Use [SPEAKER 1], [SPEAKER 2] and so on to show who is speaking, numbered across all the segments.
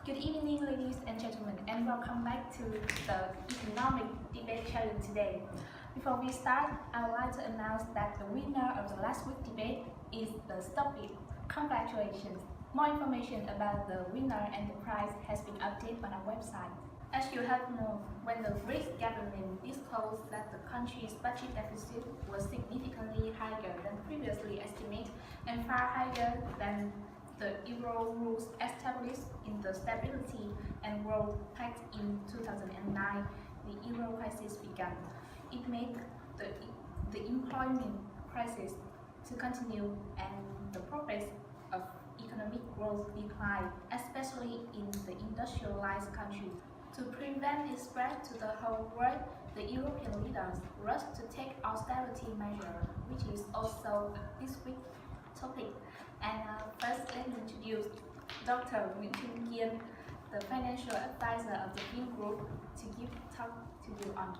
[SPEAKER 1] Good evening, ladies and gentlemen, and welcome back to the economic debate challenge today. Before we start, I would like to announce that the winner of the last week's debate is the Stop It. Congratulations! More information about the winner and the prize has been updated on our website. As you have known, when the Greek government disclosed that the country's budget deficit was significantly higher than previously estimated and far higher than the euro rules established in the Stability and Growth Pact in 2009, the euro crisis began. It made the employment crisis to continue and the progress of economic growth decline, especially in the industrialized countries. To prevent its spread to the whole world, the European leaders rushed to take austerity measures, which is also this week's topic. And first, let me introduce Dr. Nguyễn Trung Kiên, the financial advisor of the Team Group, to give talk to you on.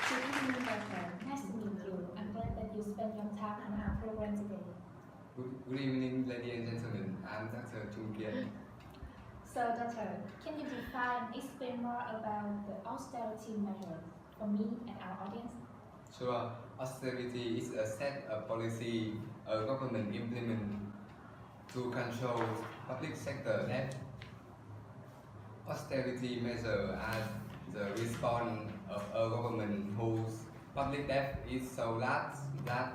[SPEAKER 1] Good evening, Doctor. Nice to meet you. I'm glad that you spent your time on our program today.
[SPEAKER 2] Good evening, ladies and gentlemen. I'm Dr. Trung Kiên.
[SPEAKER 1] So, Doctor, can you define and explain more about the austerity measure for me and our audience?
[SPEAKER 2] Sure. Austerity is a set of policy a government implement to control public sector debt. Austerity measures are the response of a government whose public debt is so large that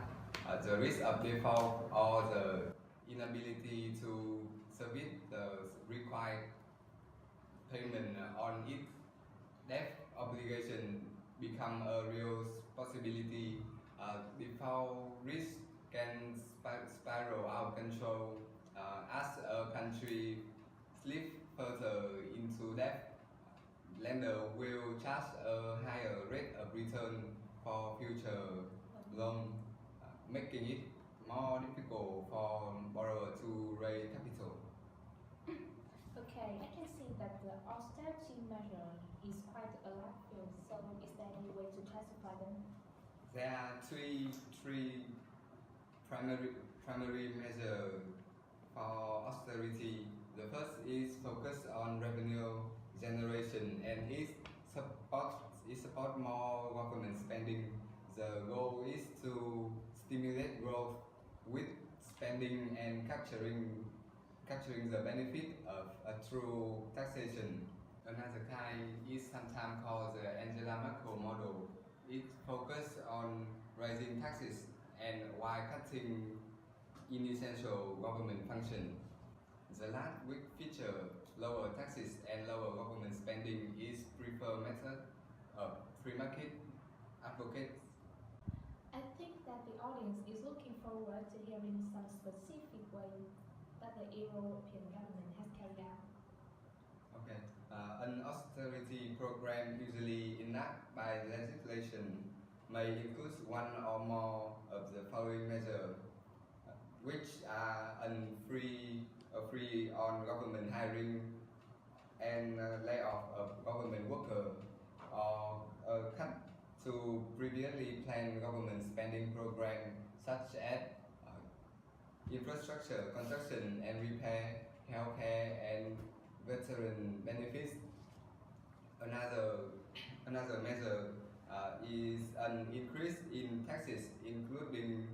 [SPEAKER 2] the risk of default or the inability to service the required payment on its debt obligation become a real possibility. Default risk can spiral out of control as a country slips further into debt. Lender will charge a higher rate of return for future loans, making it more difficult for borrowers to raise capital.
[SPEAKER 1] Okay, I can see that the austerity measure is quite a large field, so is there any way to classify them?
[SPEAKER 2] There are three primary measures for austerity. The first is focused on revenue generation and it support more government spending. The goal is to stimulate growth with spending and capturing the benefit of a true taxation. Another kind is sometimes called the Angela Merkel model. It focuses on raising taxes and while cutting inessential government functions. The last week feature lower taxes and lower government spending is preferred method of free market advocates.
[SPEAKER 1] I think that the audience is looking forward to hearing some specific way that the European government has carried out.
[SPEAKER 2] Okay. An austerity program usually enacted by legislation may include one or more of the following measures, which are free on government hiring and layoff of government workers, or a cut to previously planned government spending programs such as infrastructure, construction and repair, healthcare and veteran benefits. Another measure is an increase in taxes, including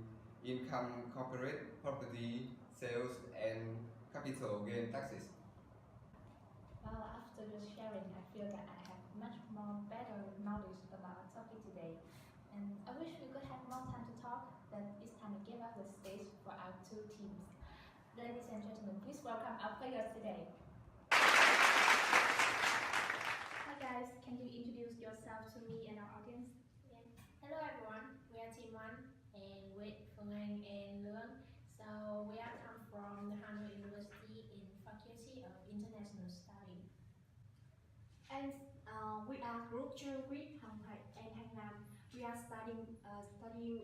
[SPEAKER 2] income, corporate property, sales and capital gain taxes.
[SPEAKER 1] Well, after your sharing, I feel that I have much more better knowledge about our topic today. And I wish we could have more time to talk, but it's time to give up the stage for our two teams. Ladies and gentlemen, please welcome our players today. Hi guys, can you introduce yourself to me and our audience?
[SPEAKER 3] Yeah. Hello everyone, we are Team 1 and with Phương Anh and Lương. So we are come from the Hanoi University in Faculty of International Study.
[SPEAKER 4] And we are Group 2 with Hồng Hải and Hằng Nam. We are studying the Hanoi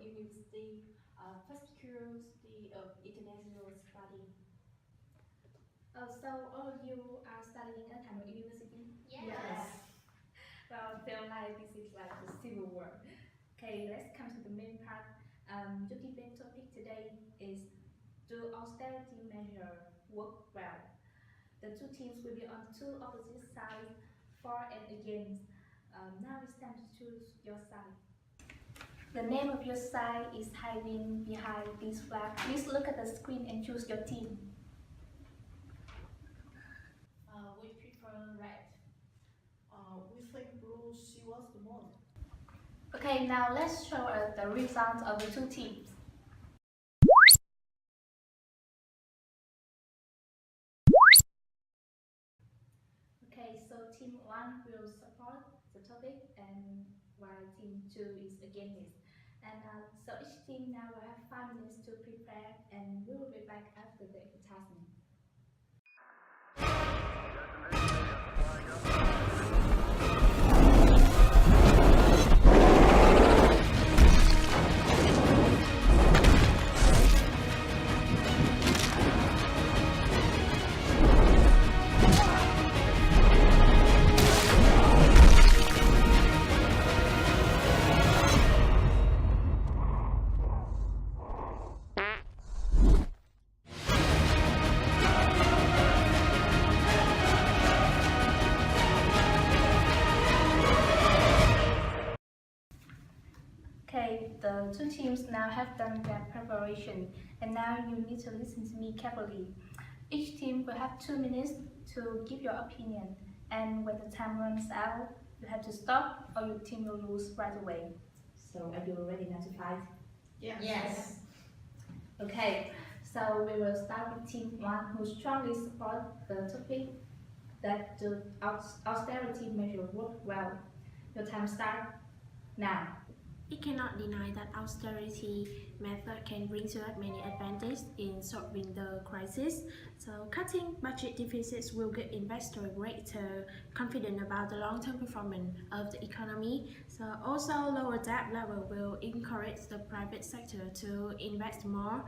[SPEAKER 4] University Faculty of International Study.
[SPEAKER 1] So all of you are studying at Hanoi University?
[SPEAKER 3] Yes.
[SPEAKER 1] Well, feel like this is like the civil war. Okay, let's come to the main part. The debate topic today is, do austerity measures work well? The two teams will be on two opposite sides, for and against. Now it's time to choose your side. The name of your side is hiding behind this flag. Please look at the screen and choose your team.
[SPEAKER 3] We prefer red.
[SPEAKER 4] We think blue shields the most.
[SPEAKER 1] Okay, now let's show us the results of the two teams. Okay, so team 1 will support the topic and while team 2 is against it. And so each team now will have 5 minutes to prepare and we will be back after the advertisement. Okay, the two teams now have done their preparation and now you need to listen to me carefully. Each team will have 2 minutes to give your opinion and when the time runs out, you have to stop or your team will lose right away. So are you ready now to fight?
[SPEAKER 3] Yes.
[SPEAKER 1] Okay, so we will start with team 1 who strongly supports the topic that the austerity measure worked well. Your time starts now.
[SPEAKER 3] We cannot deny that austerity method can bring to us many advantages in solving the crisis. So cutting budget deficits will give investors greater confidence about the long-term performance of the economy. So also lower debt level will encourage the private sector to invest more.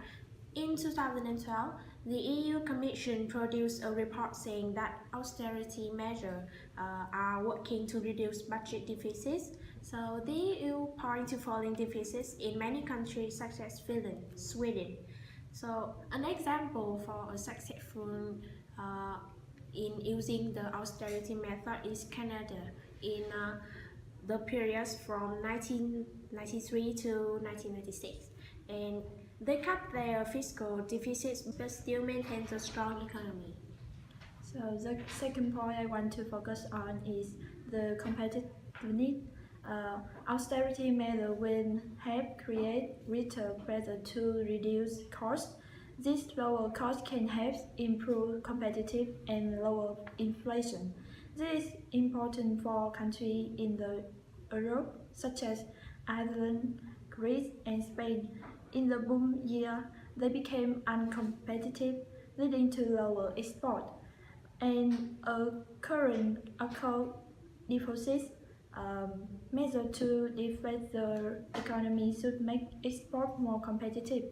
[SPEAKER 3] In 2012, the EU Commission produced a report saying that austerity measures are working to reduce budget deficits. So the EU points to falling deficits in many countries such as Finland, Sweden. So an example for a successful in using the austerity method is Canada in the periods from 1993 to 1996. And they cut their fiscal deficits but still maintain a strong economy.
[SPEAKER 5] So the second point I want to focus on is the competitiveness. Austerity measures will help create greater pressure to reduce costs. This lower cost can help improve competitive and lower inflation. This is important for countries in the Europe such as Ireland, Greece, and Spain. In the boom year, they became uncompetitive, leading to lower export. And a current account deficit measure to deflate the economy should make export more competitive.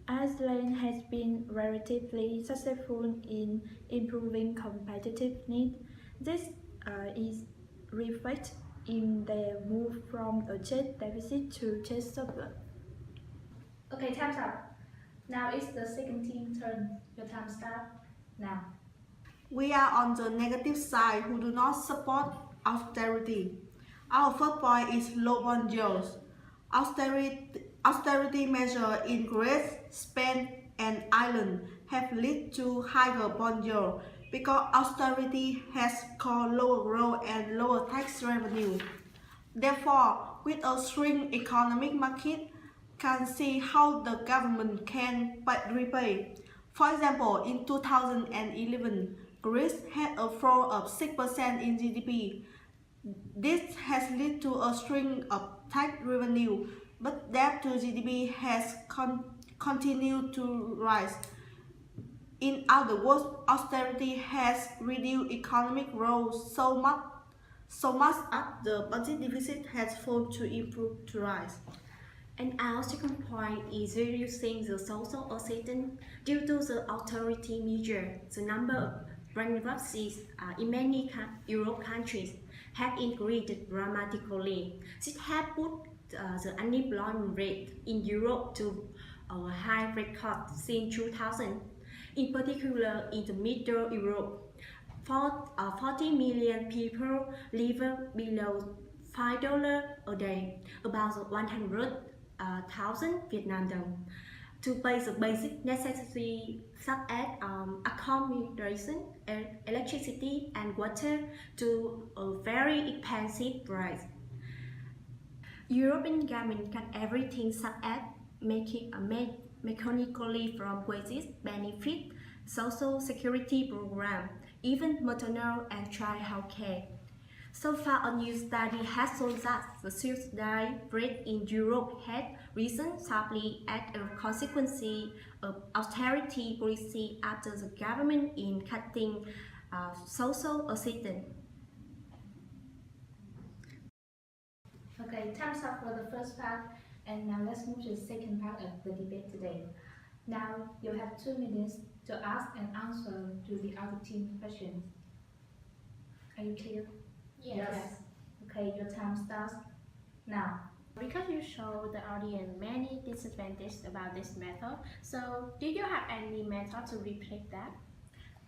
[SPEAKER 5] Iceland has been relatively successful in improving competitiveness. This is reflected in their move from a trade deficit to trade surplus.
[SPEAKER 1] Okay, time's up. Now it's the second team turn. Your time starts now.
[SPEAKER 6] We are on the negative side who do not support austerity. Our first point is low bond yields. Austerity measures in Greece, Spain, and Ireland have led to higher bond yield because austerity has caused lower growth and lower tax revenue. Therefore, with a shrink economic market, can see how the government can repay. For example, in 2011, Greece had a fall of 6% in GDP. This has led to a shrink of tax revenue, but debt to GDP has continued to rise. In other words, austerity has reduced economic growth so much that the budget deficit has fallen to improve to rise.
[SPEAKER 7] And our second point is reducing the social assistance. Due to the austerity measure, the number of bankruptcies in many Europe countries have increased dramatically. This has put the unemployment rate in Europe to a high record since 2000. in particular in the Middle Europe. 40 million people live below $5 a day, about 100,000 Vietnam dong. To pay the basic necessities such as accommodation, electricity, and water to a very expensive price. European government cut everything such as making mechanically from wages, benefit, social security program, even maternal and child health care. So far, a new study has shown that the suicide rate in Europe has risen sharply as a consequence of austerity policy after the government in cutting social assistance.
[SPEAKER 1] Okay, time's up for the first part, and now let's move to the second part of the debate today. Now you have 2 minutes to ask and answer to the other team questions. Are you clear?
[SPEAKER 3] Yes.
[SPEAKER 1] Okay, your time starts now.
[SPEAKER 3] Because you show the audience many disadvantages about this method, so do you have any method to replace that?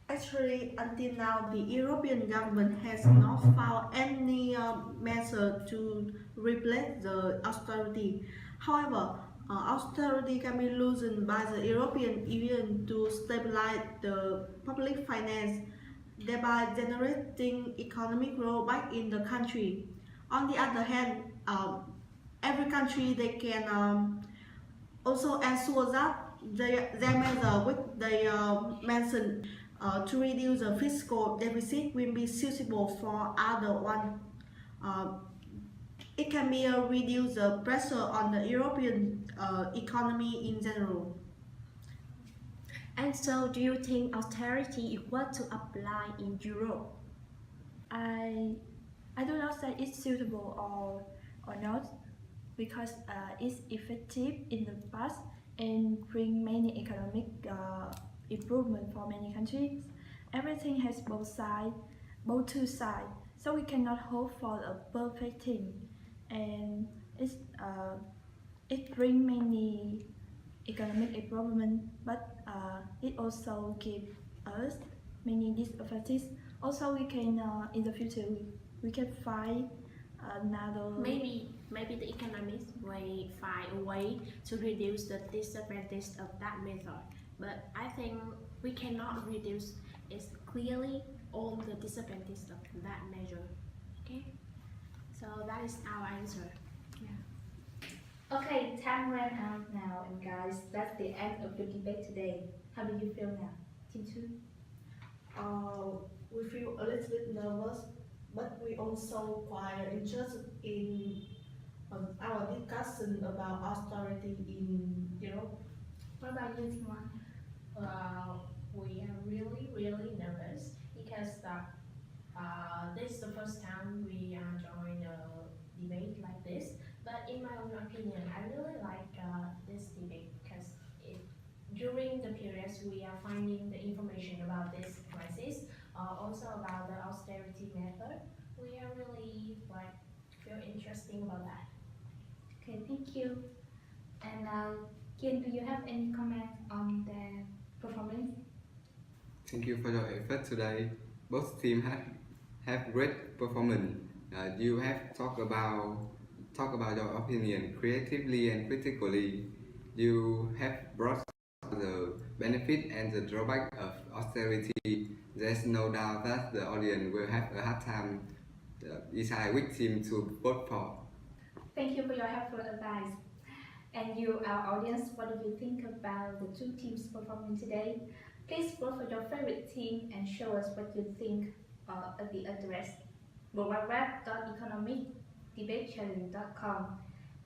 [SPEAKER 6] Actually, until now, the European government has not found any method to replace the austerity. However, austerity can be loosened by the European Union to stabilize the public finance, thereby generating economic growth back in the country. On the other hand, every country they can also ensure that their measure which they mentioned to reduce the fiscal deficit will be suitable for other one. It can be reduce the pressure on the European economy in general.
[SPEAKER 7] And so, do you think austerity is what to apply in Europe?
[SPEAKER 5] I do not say it's suitable or not because it's effective in the past and bring many economic improvement for many countries. Everything has both two sides, so we cannot hope for a perfect thing, and it bring many economic improvement, but it also give us many disadvantages. Also, we can in the future we can find another.
[SPEAKER 3] Maybe the economists will find a way to reduce the disadvantage of that method. But I think we cannot reduce it clearly all the disadvantages of that measure. Okay, so that is our answer.
[SPEAKER 1] Okay, time ran out now, and guys, that's the end of the debate today. How do you feel now, Team 2?
[SPEAKER 6] We feel a little bit nervous, but we also quite interested in our discussion about austerity in Europe.
[SPEAKER 1] What about you, Team 1?
[SPEAKER 3] We are really nervous because this is the first time we join a debate like this. But in my own opinion, I really like this debate because during the periods we are finding the information about this crisis, also about the austerity method, we are really feel interesting about that.
[SPEAKER 1] Okay, thank you. And Kian, do you have any comment on the performance?
[SPEAKER 2] Thank you for your effort today. Both teams have great performance. You have talked about your opinion creatively and critically. You have brought the benefit and the drawback of austerity. There's no doubt that the audience will have a hard time decide which team to vote for.
[SPEAKER 1] Thank you for your helpful advice. And you, our audience, what do you think about the two teams performing today? Please vote for your favorite team and show us what you think at the address www.economicdebatechallenge.com.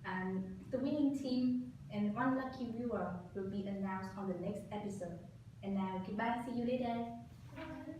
[SPEAKER 1] And the winning team and one lucky viewer will be announced on the next episode. And now, goodbye, see you later.
[SPEAKER 3] Bye.